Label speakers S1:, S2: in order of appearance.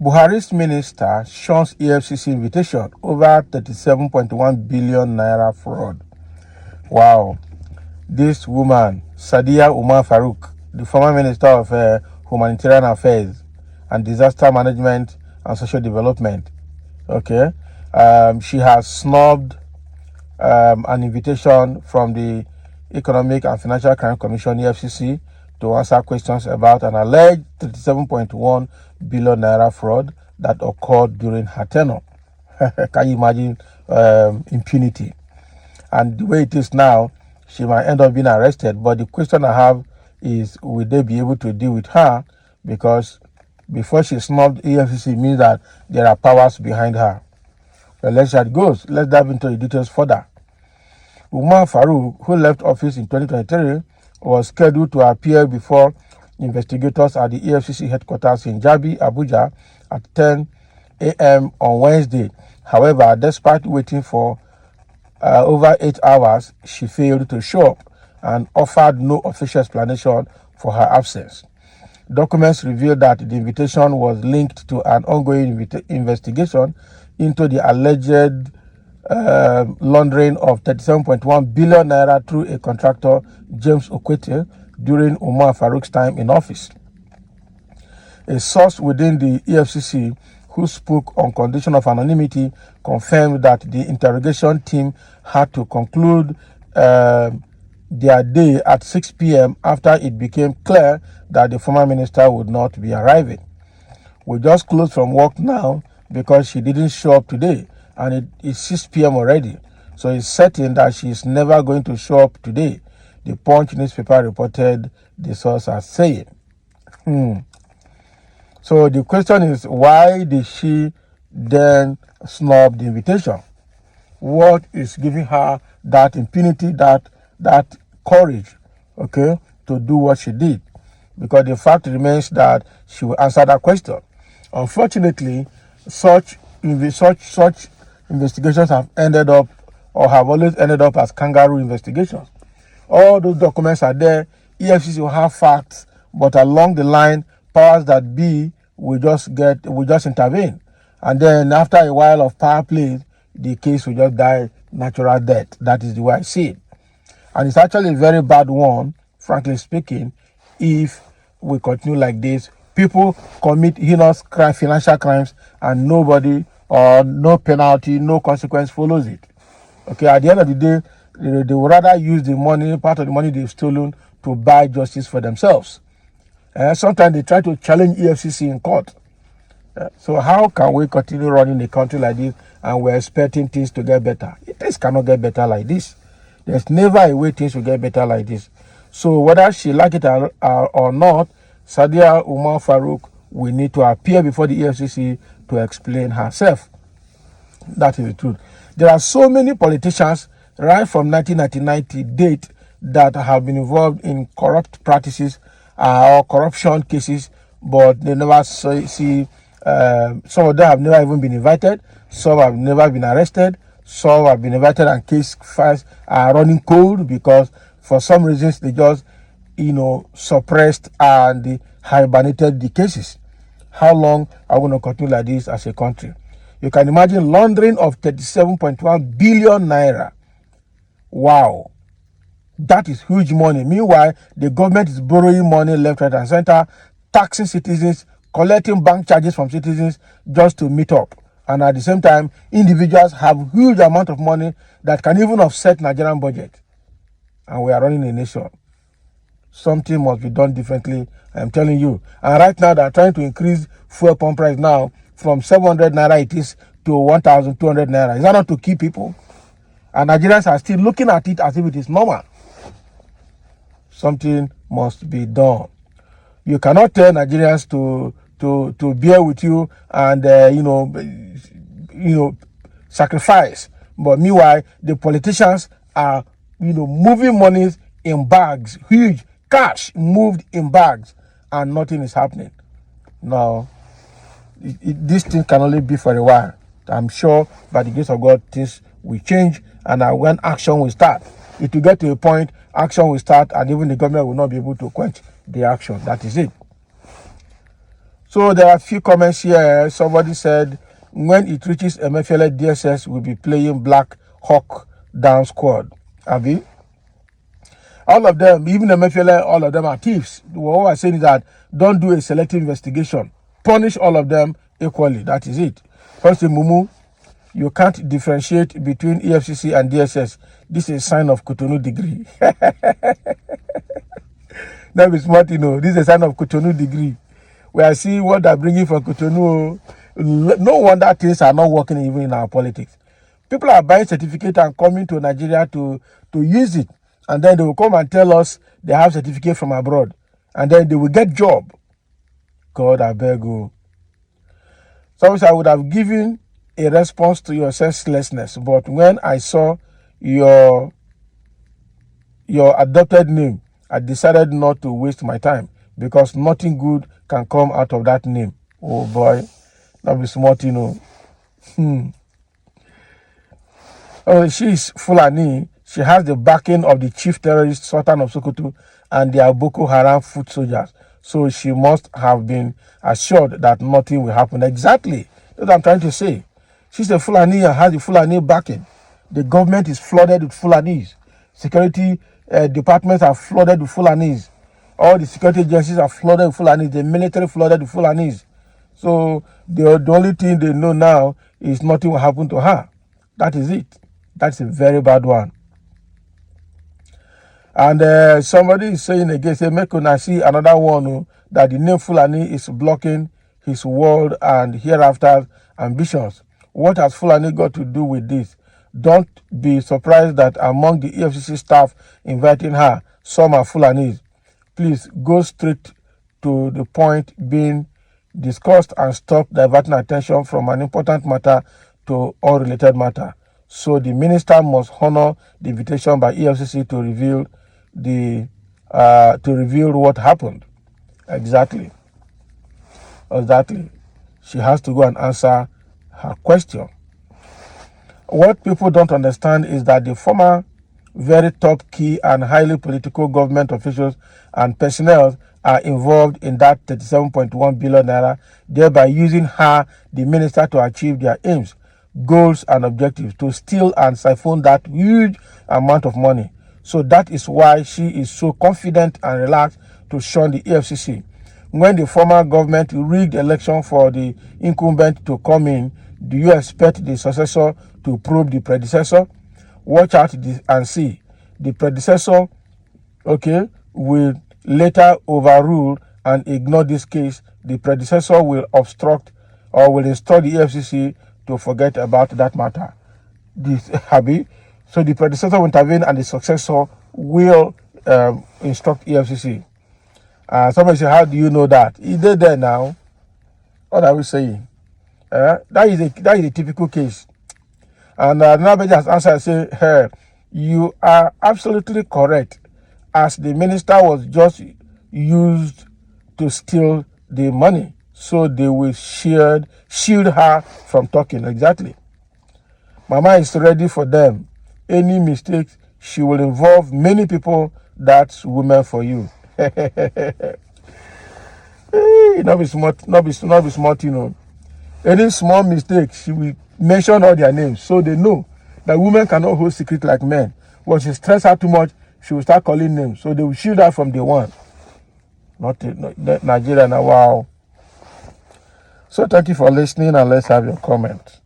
S1: Buhari's minister shuns EFCC invitation over 37.1 billion naira fraud. Wow. This woman, Sadia Umar Farouk, the former Minister of Humanitarian Affairs and Disaster Management and Social Development, okay, she has snubbed an invitation from the Economic and Financial Crime Commission, EFCC, to answer questions about an alleged 37.1 billion naira fraud that occurred during her tenure. Can you imagine impunity? And the way it is now, she might end up being arrested. But the question I have is, will they be able to deal with her? Because before she snubbed EFCC means that there are powers behind her. Well, let's see how it goes. Let's dive into the details further. Umar Farouk, who left office in 2023, was scheduled to appear before investigators at the EFCC headquarters in Jabi, Abuja, at 10 a.m. on Wednesday. However, despite waiting for over 8 hours, she failed to show up and offered no official explanation for her absence. Documents revealed that the invitation was linked to an ongoing investigation into the alleged laundering of 37.1 billion naira through a contractor, James Okwete, during Umar Farouk's time in office. A source within the EFCC who spoke on condition of anonymity confirmed that the interrogation team had to conclude their day at 6 p.m. after it became clear that the former minister would not be arriving. We just closed from work now because she didn't show up today, and it is 6 p.m. already. So it's certain that she is never going to show up today, the Punch newspaper reported the source as saying. So the question is, why did she then snub the invitation? What is giving her that impunity, that courage, okay, to do what she did? Because the fact remains that she will answer that question. Unfortunately, such investigations have ended up, or have always ended up, as kangaroo investigations. All those documents are there. EFCC will have facts, but along the line, powers that be will just intervene. And then after a while of power play, the case will just die natural death. That is the way I see it. And it's actually a very bad one, frankly speaking, if we continue like this. People commit heinous financial crimes, and nobody or no penalty, no consequence follows it. Okay, at the end of the day, they would rather use the money, part of the money they've stolen, to buy justice for themselves. Sometimes they try to challenge EFCC in court. So how can we continue running the country like this and we're expecting things to get better? Things cannot get better like this. There's never a way things will get better like this. So whether she like it or not, Sadia Umar Farouk will need to appear before the EFCC to explain herself. That is the truth. There are so many politicians right from 1999 to date that have been involved in corrupt practices or corruption cases, but they never see. Some of them have never even been invited. Some have never been arrested. Some have been invited and case files are running cold because for some reasons they just, suppressed and hibernated the cases. How long are we going to continue like this as a country? You can imagine laundering of 37.1 billion naira. Wow. That is huge money. Meanwhile, the government is borrowing money left, right, and center, taxing citizens, collecting bank charges from citizens just to meet up. And at the same time, individuals have huge amount of money that can even offset Nigerian budget. And we are running a nation. Something must be done differently, I'm telling you. And right now, they are trying to increase fuel pump price now from 700 naira it is to 1,200 naira. Is that not to keep people? And Nigerians are still looking at it as if it is normal. Something must be done. You cannot tell Nigerians to bear with you and sacrifice. But meanwhile, the politicians are moving monies in bags, huge cash moved in bags, and nothing is happening. Now, this thing can only be for a while. I'm sure by the grace of God, things will change, and when action will start, it will get to a point, action will start, and even the government will not be able to quench the action. That is it. So there are a few comments here. Somebody said, when it reaches Emefiele, DSS will be playing Black Hawk Down Squad. Abi? All of them, even Emefiele, all of them are thieves. What we're saying is that don't do a selective investigation. Punish all of them equally. That is it. First, Mumu, you can't differentiate between EFCC and DSS. This is a sign of Cotonou degree. That is smart, This is a sign of Cotonou degree. We are seeing what they're bringing from Cotonou. No wonder things are not working even in our politics. People are buying certificate and coming to Nigeria to use it. And then they will come and tell us they have certificate from abroad. And then they will get job. God, I beg you. So I would have given a response to your senselessness. But when I saw your adopted name, I decided not to waste my time. Because nothing good can come out of that name. Oh boy. That be smart, Oh, she's Fulani. She has the backing of the chief terrorist Sultan of Sokoto and their Boko Haram foot soldiers. So she must have been assured that nothing will happen. Exactly. That's what I'm trying to say. She's a Fulani and has the Fulani backing. The government is flooded with Fulanis. Security departments are flooded with Fulanis. All the security agencies are flooded with Fulanis. The military flooded with Fulanis. So the only thing they know now is nothing will happen to her. That is it. That's a very bad one. And somebody is saying again, say, make una see another one that the name Fulani is blocking his world and hereafter ambitions. What has Fulani got to do with this? Don't be surprised that among the EFCC staff inviting her, some are Fulanis. Please go straight to the point being discussed and stop diverting attention from an important matter to unrelated matter. So the minister must honor the invitation by EFCC to reveal what happened. Exactly. She has to go and answer her question. What people don't understand is that the former very top key and highly political government officials and personnel are involved in that 37.1 billion naira, thereby using her, the minister, to achieve their aims, goals and objectives, to steal and siphon that huge amount of money. So that is why she is so confident and relaxed to shun the EFCC. When the former government rigged election for the incumbent to come in, do you expect the successor to probe the predecessor? Watch out and see. The predecessor, will later overrule and ignore this case. The predecessor will obstruct or will instruct the EFCC to forget about that matter. So the predecessor will intervene and the successor will instruct EFCC. Somebody say, how do you know that? He did there now. What are we saying? That is a typical case. And nobody has answered, say, hey, you are absolutely correct. As the minister was just used to steal the money, so they will shield her from talking. Exactly. Mama is ready for them. Any mistakes, she will involve many people. That's women for you. Not be smart, Any small mistake, she will mention all their names, so they know that women cannot hold secret like men. When she stress her too much, she will start calling names, so they will shield her from day one. Not Nigeria now, wow. So thank you for listening, and let's have your comment.